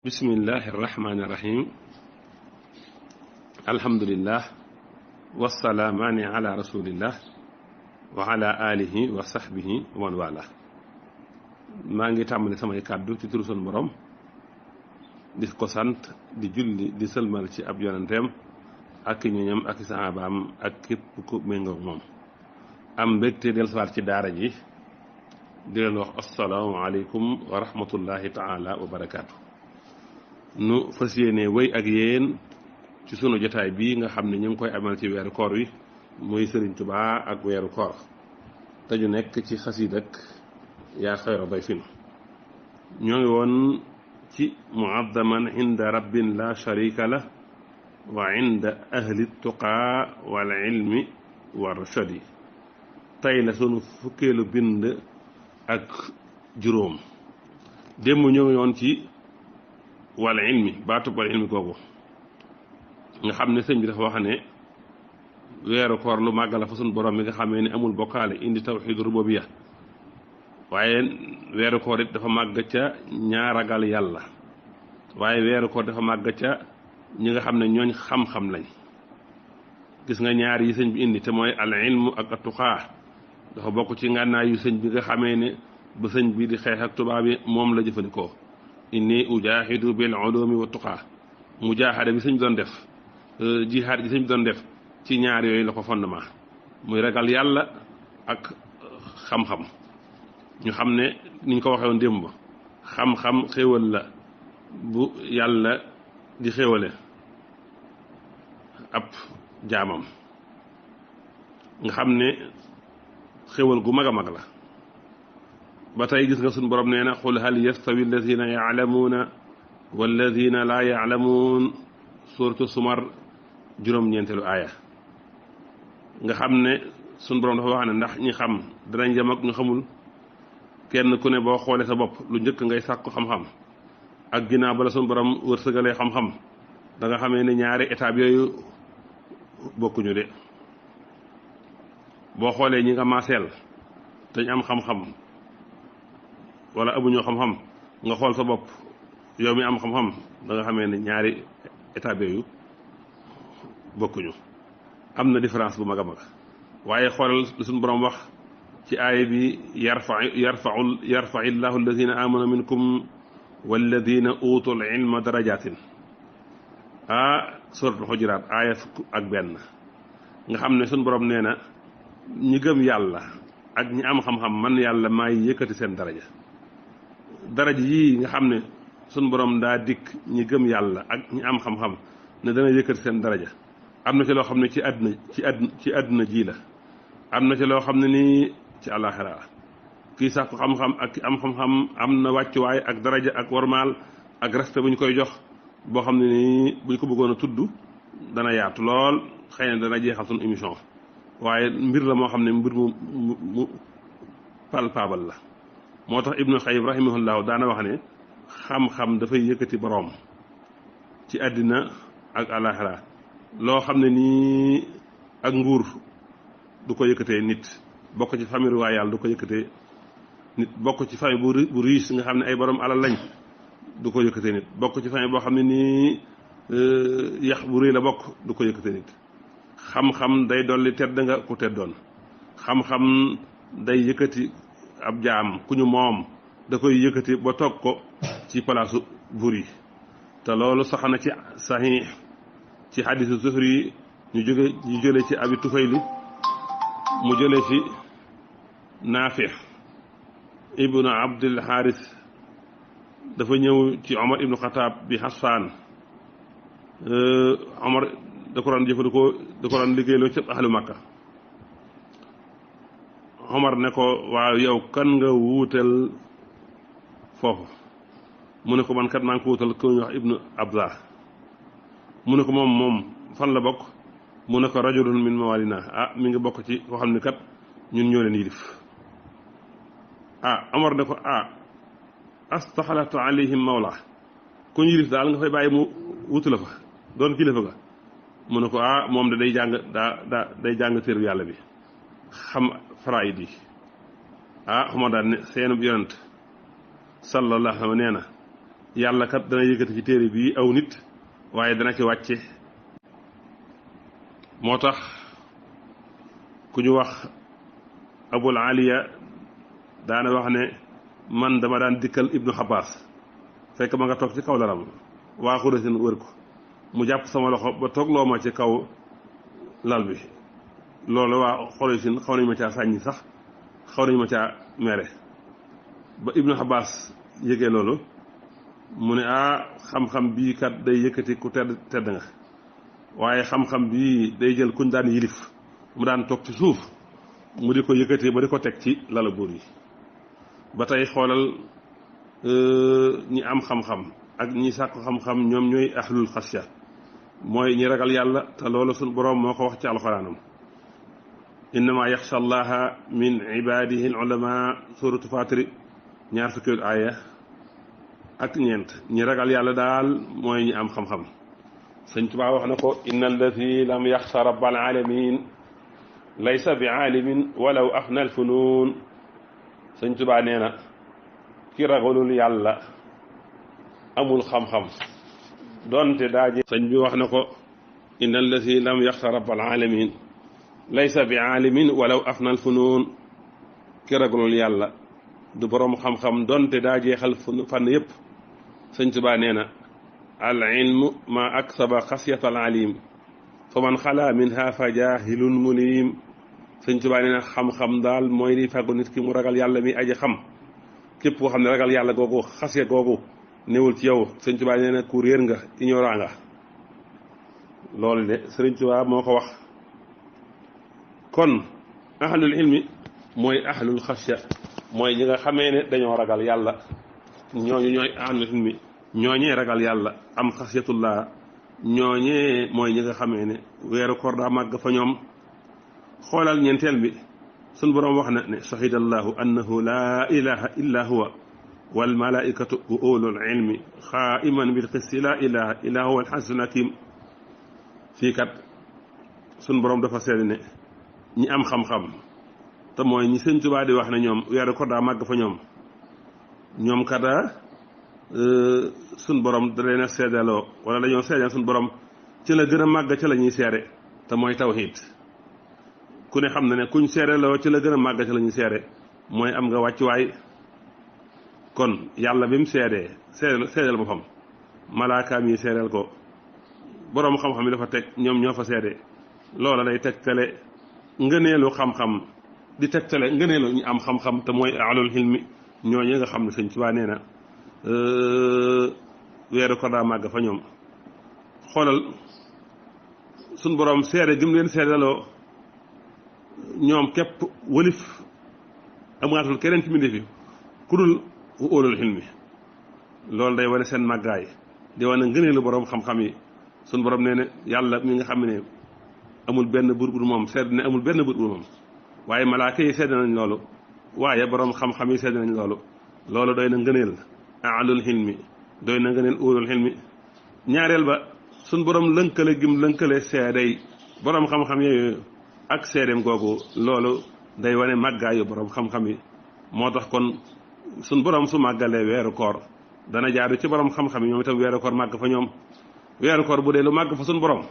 bismillahi irrahmani irrahim alhamdulillah wasalaamaani ala rasulillah wa ala alihi wa sahbihi wa man wala maa ngi tàmbali samay kàddu ci turu sunu borom di ko sant di julli di sëlmal ci ab yonenteem ak ñoñam ak sahabaam ak képp ku méngoo moom am mbégte dellusiwaat ci daara ji di leen wax assalaamu aleykum wa rahmatullahi taala wa barakaatu. nu fas yéene wéy ak yéen ci sunu jotaay bii nga xam ne ñu ngi koy amal ci weeru koor wi muy Sëriñ Tuubaa ak weeru koor te ñu nekk ci xasiid ak yaa xayra dayfin ñoo ngi woon ci muaddaman inda rabbin la sharika la wa inda ahli tuqaa wal ilmi wa rashadi tey la sunu fukkeelu bind ak juróom démb ñoo ngi woon ci wal ilmi baatub wal ilmi googu nga xam ne sëñ bi dafa wax ne weeru koor lu màgg la fa sunu borom mi nga xamee ne amul bokkaale indi tawxiid rububiyya waaye weeru koor it dafa màgg ca ñaa ragal yàlla waaye weeru koor dafa màgg ca ñi nga xam ne ñooñ xam-xam lañ gis nga ñaar yi sëñ bi indi te mooy al ilmu ak atuqaa dafa bokk ci ngànnaay yu sëñ bi nga xamee ne ba sëñ bi di xeex ak tubaab yi moom la jëfandikoo inni ujaahidu bil ulumi wa tuqaa mujaahada bi sëñ bi doon def jihaad gi sëñ bi doon def ci ñaar yooyu la ko fondement muy ragal yàlla ak xam-xam ñu xam ne niñ ko waxee woon démb xam-xam xéewal la bu yàlla di xéewale ab jaamam nga xam ne xéewal gu mag a mag la ba tey gis nga suñu borom nee na qul hal yastawi alladina yaalamuuna walladina laa yaalamuun suuratu sumar juróom-ñeenteelu aaya nga xam ne suñu borom dafa wax ne ndax ñi xam danañ yem ak ñu xamul kenn ku ne boo xoolee sa bopp lu njëkk ngay sàkku xam-xam ak ginnaaw bala suñu borom wërsëgalee xam-xam da nga xamee ne ñaari étape yooyu bokkuñu de boo xoolee ñi nga maaseel te ñu am xam-xam wala amuñoo xam-xam nga xool sa bopp yow mi am xam-xam da nga xamee ne ñaari étape yooyu bokkuñu am na différence bu mag a mag waaye xoolal lu suñu borom wax ci aaya bi yarfa illahu alladina amanu minkum walladina utul ilma darajatin suratul xujuraat aaya fukk ak benn nga xam ne suñu borom nee na ñi gëm yàlla ak ñi am xam-xam man yàlla maay yëkkati seen daraja yii nga xam ne suñu borom daa dikk ñi gëm yàlla ak ñi am xam-xam ne dana yëkkati seen daraja am na ci loo xam ne ci àdduna ji la am na ci loo xam ne nii ci àllaaxira kii sàkku xam-xam ak ki am xam-xam am na wàccuwaay ak daraja ak warmaal ak respect bu ñu koy jox boo xam ne nii bu ñu ko bëggoon a tudd dana yaatu lool xëy na dana jeexal suñu émission waaye mbir la moo xam ne mbir mu palpable la moo tax Ibnu Xayyim rahimahullahu daana wax ne xam-xam dafay yëkkati boroom ci àddina ak àllaaxira loo xam ne nii ak nguur du ko yëkkatee nit bokk ci famille royale du ko yëkkatee nit bokk ci famille bu riche nga xam ne ay borom alal lañ du ko yëkkatee nit bokk ci famille boo xam ne nii yax bu rëy la bokk du ko yëkkatee nit xam-xam day dolli tedd nga ku teddoon xam-xam day yëkkati ab jaam ku ñu moom da koy yëkkati ba toog ko ci palaasu buur yi te loolu sax na ci saxiix ci xadiisu Zuhri ñu jële ci Abi Tufayli mu jële ci Naafi ibnu Abdul Xaaris dafa ñëw ci Omar ibnu Xataab bi Xasaan Omar da ko daan jëfandikoo da ko daan liggéeyloo ci ahlu Makka Omar ne ko waaw yow kan nga wuutal foofu mu ne ko man kat maa ngi ko wuutal ku ñuy wax ibnu Abza mu ne ko moom fan la bokk mu ne ko rajulun min mawalina mi ngi bokk ci koo xam ne kat ñun ñoo leen yilif Omar ne ko astaxalata alayhim mawla ku ñu yilif daal nga fay bàyyi mu wutu la fa doon kilifa ga mu ne ko moom da day jàng day jàng téeru yàlla bi xam faraid yi Omar daal ne seenub yonent sallallahu alayhi wa sallam nee na yàlla kat dana yëkkati ci téere bii aw nit waaye dana ci wàcce moo tax ku ñu wax abul aliya daana wax ne man dama daan dikkal ibnu Abbas fekk ma nga toog ci kaw laram waa Xurasin wër ko mu jàpp sama loxo ba toog loo ma ci kaw lal bi loolu waa Xurasin xaw nañu ma caa sàññi sax xaw nañu ma caa mere ba ibnu Abbas yëgee loolu mu ne xam-xam bii kat day yëkkati ku tedd nga waaye xam-xam bii day jël kuñ daan yilif mu daan toog ci suuf mu di ko yëkkati ba di ko teg ci lala buur yi ba tey xoolal ñi am xam-xam ak ñi sàkku xam-xam ñoom ñooy ahlul xasya mooy ñi ragal yàlla te loolu suñ boroom moo ko wax ci alxuraanam innama yaxsha allaha min ibadihi al ulama suratu fatiri ñaar fukki aaya ak ñeent ñi ragal yàlla daal mooy ñi am xam-xam sëñ Tuubaa wax na ko inna alladi lam yaxsha rabbal alamin laysa bi aalimin walaw afna alfunuun sëñ Tuubaa nee na ki ragalul yàlla amul xam-xam doonte daaje sëñ bi wax na ko inna alladi lam yaxsha rabbal alamin laysa bi aalimin walaw afna alfunuun ki ragalul yàlla du boroom xam-xam doonte daa jeexal fànn yépp sëñ Tuubaa nee na al ilmu ma aksaba xasiyata al alim fa man xalaa minha fa jaahilun mulim sëñ Tuubaa nee na xam-xam daal mooy di fàggu nit ki mu ragal yàlla mi aji xam képp koo xam ne ragal yàlla googu xasiya googu newul ci yow sëñ Tuubaa nee na ku réer nga ignorant nga loolu de sëriñ Tuubaa moo ko wax kon ahlul ilmi mooy ahlul xasya mooy ñi nga xamee ne dañoo ragal yàlla ñooñu ñooy ahlul ilmi ñooñee ragal yàlla am xasiyatullah ñooñee mooy ñi nga xamee ne weeru koor daa màgg fa ñoom xoolal ñeenteel bi sun boroom wax na ne shahida allahu annahu laa ilaha illa huwa wal malaikatu wa ulul ilmi xaiman bil qisti laa ilaha illa huwa al azizul hakim fii kat sun boroom dafa seede ne ñi am xam-xam te mooy ñi sëñ Tuubaa di wax ne ñoom weeru koor daa màgg fa ñoom kada sun borom da leen a seedaloo wala dañoo seedal sun borom ci la gën a màgg ci la ñuy seere te mooy tawhiid ku ne xam na ne kuñ seedaloo ci la gën a màgg ci la ñuy seere mooy am nga wàccuwaay kon yàlla bi mu seedal boppam malaakaam yi seedal ko boroom xam-xam yi dafa teg ñoom ñoo fa seede loola day tegtale ngëneelu xam-xam di tegtale ngëneelu ñu am xam-xam te mooy alul hilmi ñooñu nga xam ne sëñ Tuubaa nee na weeru ko daa màgg fa ñoom xoolal suñ boroom seede gi mu leen seedaloo ñoom képp wëlif amaatul keneen ci mbindéef yi ku dul ulul hilmi loolu day wane seen màggaay di wane ngëneelu boroom xam-xam yi suñ boroom nee na yàlla mi nga xam ne amul benn buur bu moom seede ne amul benn buur bu moom waaye malaaka yi seede nañ loolu waaye boroom xam-xam yi seede nañ loolu doy na ngëneel alul hilmi doy na ngëneel ulul hilmi ñaareel ba suñ boroom lënkale gim lënkale seedey boroom xam-xam yooyu ak seedeem googu loolu day wane màggaayu boroom xam-xam yi moo tax kon suñ boroom su màggalee weeru koor dana jaadu ci boroom xam-xam yi ñoom itam weeru koor màgg fa ñoom weeru koor bu dee lu màgg fa suñ boroom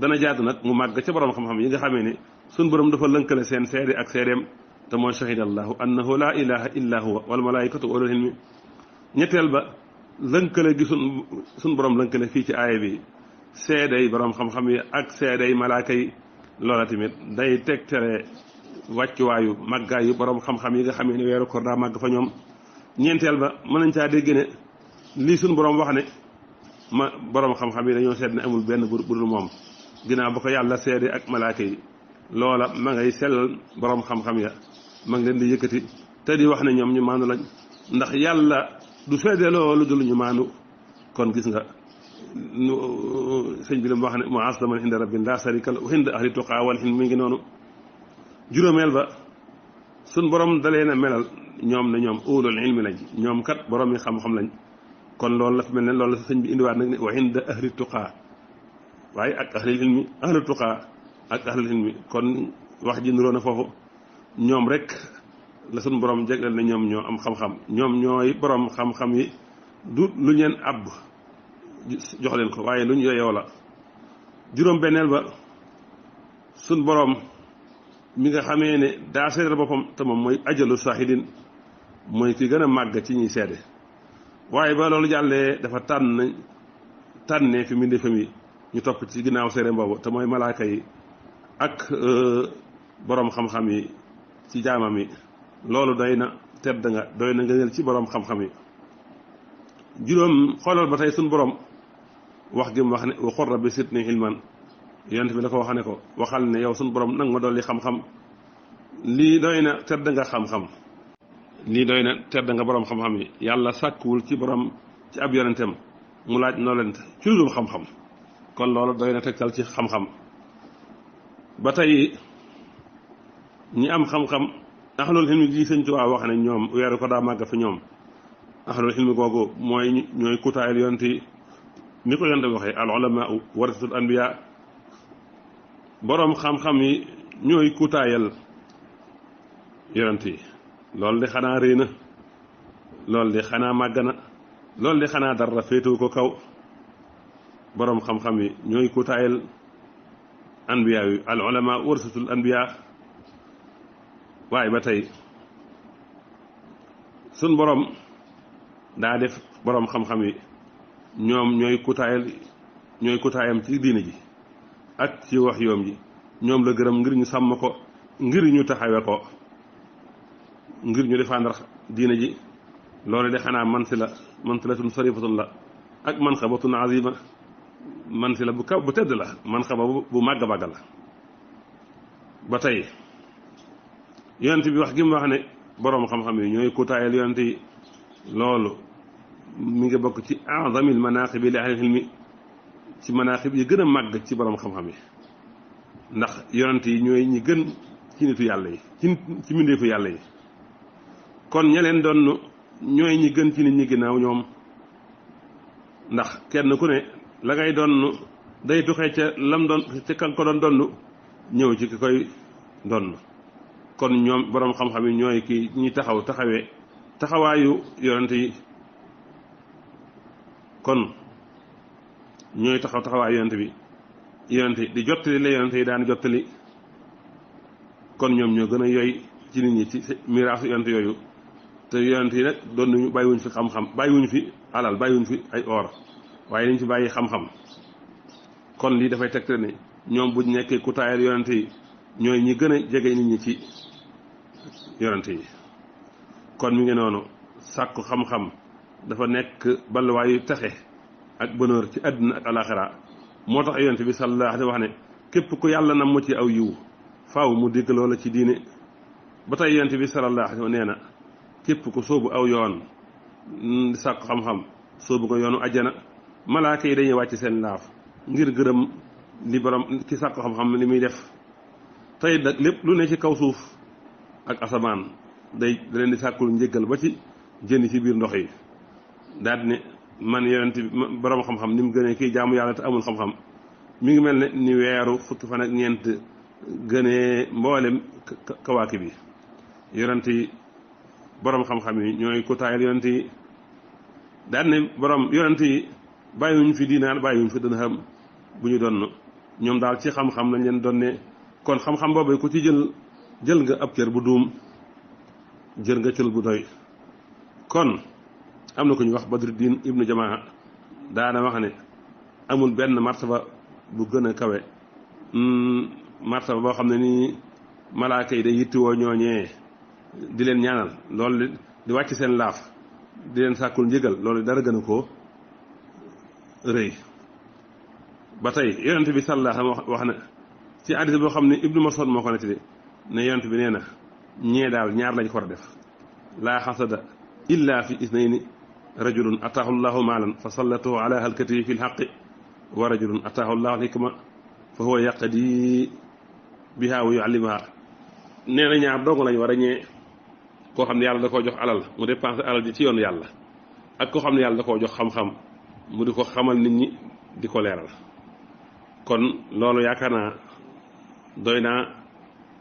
dana jaadu nag mu màgg ca boroom xam-xam yi nga xamee ne suñ boroom dafa lënkale seen seede ak seedeem te mooy shahida allahu annahu laa ilaha illa huwa wal malaikatu wa ulul ilmi ñetteel ba lënkale gi suñ boroom lënkale fii ci aaya bi seeday boroom xam-xam yi ak seeday malaaka yi loola tamit day tegtere wàccuwaayu màggaayu boroom xam-xam yi nga xamee ne weeru koor daa màgg fa ñoom ñeenteel ba mën nañ caa dégg ne lii suñ boroom wax ne boroom xam-xam yi dañoo seet ne amul benn bu dul moom ginnaaw ba ko yàlla seede ak malaaka yi loola ma ngay sellal boroom xam-xam ya ma ngi leen di yëkkati te di wax ne ñoom ñu maandu lañ ndax yàlla du seede loolu dul ñu maandu kon gis nga sëñ bi la mu wax ne mu aslaman inda rabbin la sarika lahu inda ahli tuqaa wal hilm mi ngi noonu juróomeel ba suñ borom dalee na melal ñoom ne ñoom ulul ilmi lañ ñoom kat borom yi xam-xam lañ kon loolu la fi mel ne loolu la sëñ bi indiwaat nag ne wa inda ahli tuqaa waaye ak ahli ilmi ahli tuqaa ak ahli ilmi kon wax ji niroo na foofu ñoom rek la suñ borom jegleel na ñoom ñoo am xam-xam ñoom ñooy borom xam-xam yi du lu ñeen àbb jox leen ko waaye lu ñu yoyoo la juróom benneel ba sun boroom mi nga xamee ne daa seedal boppam te moom mooy ajalu saahidin mooy ki gën a màgg ci ñuy seede waaye ba loolu jàllee dafa tànnee fi mbindeefam yi ñu topp ci ginnaaw seede boobu te mooy malaaka yi ak boroom xam-xam yi ci jaamam yi loolu doy na tedd nga doy na ngëneel ci boroom xam-xam yi juróom xoolal ba tey suñ boroom wax gi mu wax ne wa qul rabbi zidni ilman yonent bi da ko wax ne ko waxal ne yow suñ boroom nag ma dolli xam-xam lii doy na tedd nga xam-xam lii doy na tedd nga boroom xam-xam yi yàlla sàkkuwul ci boroom ci ab yonentam mu laaj noo leen ci lu dul xam-xam kon loolu doy na tegtal ci xam-xam ba tey ñi am xam-xam ahlul ilmi gi Sëñ Tuubaa wax ne ñoom weeru ko daa màgg fi ñoom ahlul ilmi googu mooy ñooy kutaayal yonent yi ni ko yonent bi waxee al ulamaa warasatul anbiyaa boroom xam-xam yi ñooy kutaayal yonent yi loolu de xanaa réy na loolu de xanaa màgg na loolu de xanaa dara féetewu ko kaw boroom xam-xam yi ñooy kutaayal anbiyaa yi al ulamaa warasatul anbiyaa waaye ba tey sun boroom daa def boroom xam-xam yi ñoom ñooy kutaayam ci diine ji ak ci wax yoom ji ñoom la gërëm ngir ñu sàmm ko ngir ñu taxawe ko ngir ñu défendre diine ji loolu de xanaa mansilatun sarifatun la ak manxabatun azima mansila bu kaw bu tedd la manxaba bu màgg màgg la ba tey yonent bi wax gi mu wax ne boroom xam-xam yi ñooy kutaayal yonent yi loolu mi ngi bokk ci azamil manaqib li ahlil ilmi ci manaqib yi gën a màgg ci boroom xam-xam yi ndax yonent yi ñooy ñi gën ci nitu yàlla yi ci mbindeefu yàlla yi kon ña leen doon ñooy ñi gën ci nit ñi ginnaaw ñoom ndax kenn ku ne la ngay doon day tuxee ca lam doon ca kan ko doon donn ñëw ci ki koy donn kon ñoom boroom xam-xam yi ñooy ki ñi taxawee taxawaayu yonent yi kon ñooy taxawaayu yonent bi yonent yi di jottali la yonent yi daan jottali kon ñoom ñoo gën a yoy ci nit ñi ci miraasu yonent yooyu te yonent yi nag doon nañu bàyyiwuñ fi xam-xam bàyyiwuñ fi alal bàyyiwuñ fi ay or waaye dañ fi bàyyi xam-xam kon lii dafay tegte ne ñoom buñ nekkee ku taayal yonent yi ñooy ñi gën a jege nit ñi ci yonent yi kon mi ngi noonu sàkku xam-xam dafa nekk balluwaayu texe ak bonheur ci àdduna ak alaxira moo tax yonent bi sallallahu alayhi wa sallam wax ne képp ku yàlla na mu ci aw yiw faaw mu dégg loola ci diine ba tey yonent bi sallallahu alayhi wa sallam nee na képp ku sóobu aw yoon sàkku xam-xam sóobu ko yoonu ajjana malaaka yi dañuy wàcc seen laaf ngir gërëm li borom ki sàkku xam-xam li muy def tey nag lépp lu ne ci kaw suuf ak asamaan da leen di sàkkul njëggal ba ci jënd ci biir ndox yi daal ne man yonent bi borom xam-xam ni mu gënee kii jaamu yàlla te amul xam-xam mi ngi mel ne ni weeru fukki fan ak ñeent gënee mboolem kawaaki bi yonent yi borom xam-xam yi ñooy ku taayal yonent yi daal ne borom yonent yi bàyyiwuñ fi diinaar bàyyiwuñ fi dirham bu ñu doon ñoom daal ci xam-xam lañ leen doon ne kon xam-xam boobu ku ci jël nga ab cër bu duum jël nga cër bu doy kon am na ko ñu wax Badruddin ibnu Jamaa daana wax ne amul benn martaba bu gën a kawe martaba boo xam ne nii malaaka yi day yittiwoo ñooñee di leen ñaanal loolu di wàcc seen laaf di leen sàkkul njëgal loolu dara gën a koo rëy ba tey yonent bi sallallahu alayhi wa sallam wax na ci hadiis boo xam ne Ibnu Mas'ud moo ko nettali ne yonent bi nee na ñee daal ñaar lañ ko war a def laa xasada illa fi isnayni rajulun ataahu llahu maalan fa sallatahu ala halkatihi fi lxaqi wa rajulun ataahu llahu alhikma fa huwa yaqdi biha wa yuallimuha nee na ñaar dong lañ war a ñee koo xam ne yàlla da koo jox alal mu dépensé alal ji ci yoonu yàlla ak koo xam ne yàlla da koo jox xam-xam mu di ko xamal nit ñi di ko leeral kon loolu yaakaar naa doy naa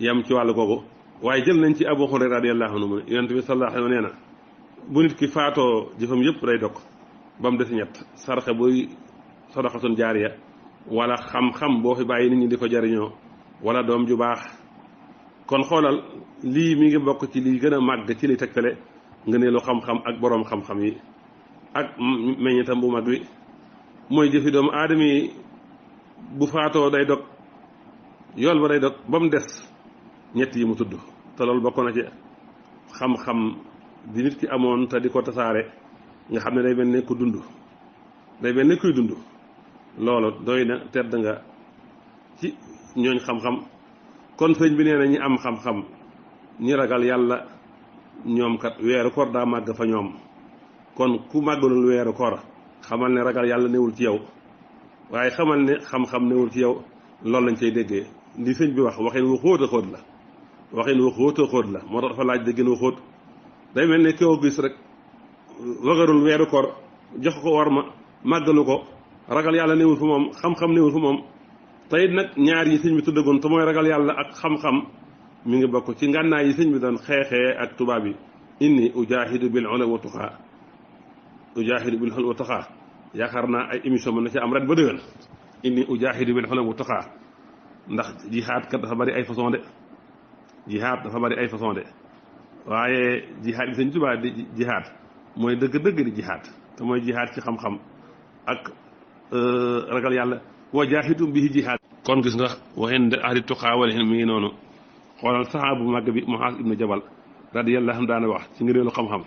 yam ci wàllu googu waaye jël nañ ci Abu Hurayra radiyallahu anhu mu ne yonent bi sallallahu alayhi wa sallam nee na bu nit ki faatoo jëfam yëpp day dog ba mu des ñett sarxe buy sadaqatun jaariya wala xam-xam boo fi bàyyi nit ñi di ko jariñoo wala doom ju baax. kon xoolal lii mi ngi bokk ci li gën a màgg ci li tegtale nga ne lu xam-xam ak boroom xam-xam yi ak meññitam bu mag wi mooy jëfi doomu aadama yi bu faatoo day dog yool ba day dog ba mu des ñett yi mu tudd te loolu bokk na ci xam-xam di nit ki amoon te di ko tasaare nga xam ne day mel ne ku dund day mel ne kuy dund loolu doy na tedd nga ci ñooñ xam-xam. kon sëñ bi nee na ñi am xam-xam ñi ragal yàlla ñoom kat weeru koor daa màgg fa ñoom kon ku màggalul weeru koor xamal ne ragal yàlla newul ci yow waaye xamal ne xam-xam newul ci yow loolu lañ cay déggee li sëñ bi wax waxin wu xóot a xóot la waxin wu xóot a xóot la moo tax dafa laaj déggin wu xóot day mel ne koo gis rek wagarul weeru koor jox ko war ma màggalu ko ragal yàlla newul fa moom xam-xam newul fa moom tey nag ñaar yi sëñ bi tuddagoon te mooy ragal yàlla ak xam-xam mi ngi bokk ci ngànnaay yi sëñ bi doon xeexee ak tubaab yi inni ujaahidu bil ulama wa tuqaa ujaahidu bil ulama wa tuqaa yaakaar naa ay émission mën na ci am ren ba déwén inni ujaahidu bil ulama wa tuqaa ndax jihaad kat dafa bari ay façon de jihaad dafa bari ay façon de waaye jihaad yi sëñ Tuubaa di jihaad mooy dëgg-dëgg di jihaad te mooy jihaad ci xam-xam ak ragal yàlla wa jaahidum bihi jihaad. kon gis nga waxin de ahli tuqaa wala mi ngi noonu xoolal saxaabu màgg bi Muaaz ibnu Jabal radiyallahu anhu daana wax ci ngëneelu xam-xam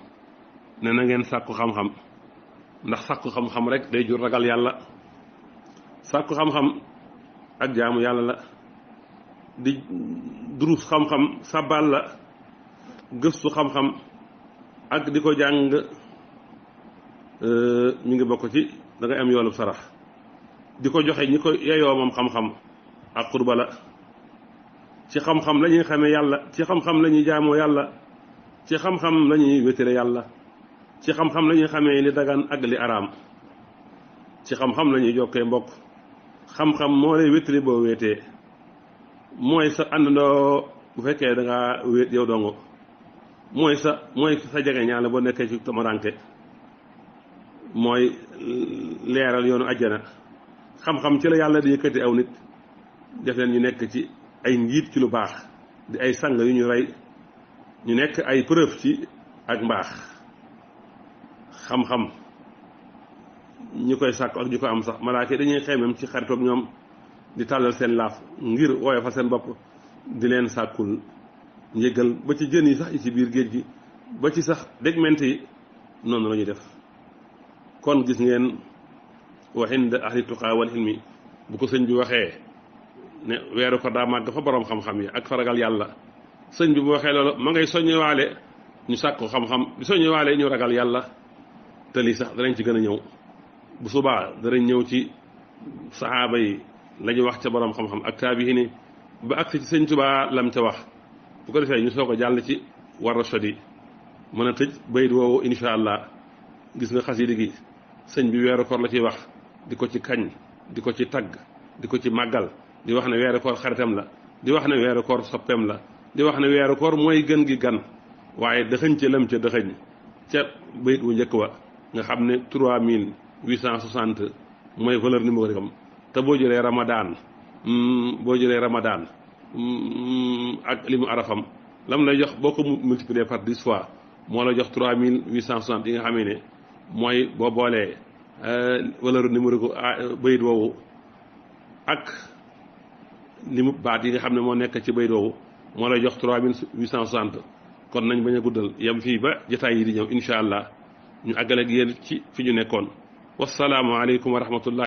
ne na ngeen sàkku xam-xam ndax sàkku xam-xam rek day jur ragal yàlla sàkku xam-xam ak jaamu yàlla la di durus xam-xam sabal la gëstu xam-xam ak di ko jàng mi ngi bokk ci da ngay am yoolub sarax di ko joxe ñi ko yeyoo moom xam-xam ak qurba la ci xam-xam la ñuy xamee yàlla ci xam-xam la ñuy jaamoo yàlla ci xam-xam la ñuy wétale yàlla ci xam-xam la ñuy xamee li dagan ak li araam ci xam-xam la ñuy jokkee mbokk xam-xam moo lay wétali boo wéetee mooy sa àndandoo bu fekkee da ngaa wéet yow dongo mooy sa jege ñaale boo nekkee ci tamaranke mooy leeral yoonu àjjana xam-xam ci la yàlla di yëkkati aw nit def leen ñu nekk ci ay njiit ci lu baax di ay sang yu ñu rey ñu nekk ay preuve ci ak mbaax xam-xam ñi koy sàkku ak ñu ko am sax malaaka dañuy xeemem ci xaritoog ñoom di tàllal seen laaf ngir woyofal seen bopp di leen sàkkul njëggal ba ci jën yi sax yi ci biir géej gi ba ci sax dégment yi noonu la ñuy def kon gis ngeen waxin de ahli tuqaa wal ilmi bu ko sëñ bi waxee ne weeru ko daa màgg fa borom xam-xam yi ak faragal yàlla sëñ bi bu waxee loolu ma ngay soññewaale ñu sàkku xam-xam di soññewaale ñu ragal yàlla te lii sax danañ ci gën a ñëw bu subaa danañ ñëw ci saxaaba yi la ñu wax ca borom xam-xam ak taabiini ba agsi ci sëñ Tuubaa lam ca wax bu ko defee ñu soog a jàll ci war rashadi mën a tëj bayit woowu insha allah gis nga xasida gi sëñ bi weeru koor la ciy wax di ko ci kañ di ko ci tagg di ko ci màggal di wax ne weeru koor xaritam la di wax ne weeru koor soppeem la di wax ne weeru koor mooy gën gi gan waaye dëxëñ ca lëm ca dëxëñ ca bayit wu njëkk wa nga xam ne 3860 mooy valeur numérique am te boo jëlee Ramadan ak li mu arafam lam lay jox boo ko multiplier par 10 fois moo la jox 3860 yi nga xamee ne mooy boo boolee valeur numérique bayit woowu ak li mu baat yi nga xam ne moo nekk ci bayit woowu moo lay jox 3860 kon nañ bañ a guddal yem fii ba jotaay yi di ñëw incha allah ñu àggale ak yéen ci fi ñu nekkoon wasalaamu aleykum wa rahmatullah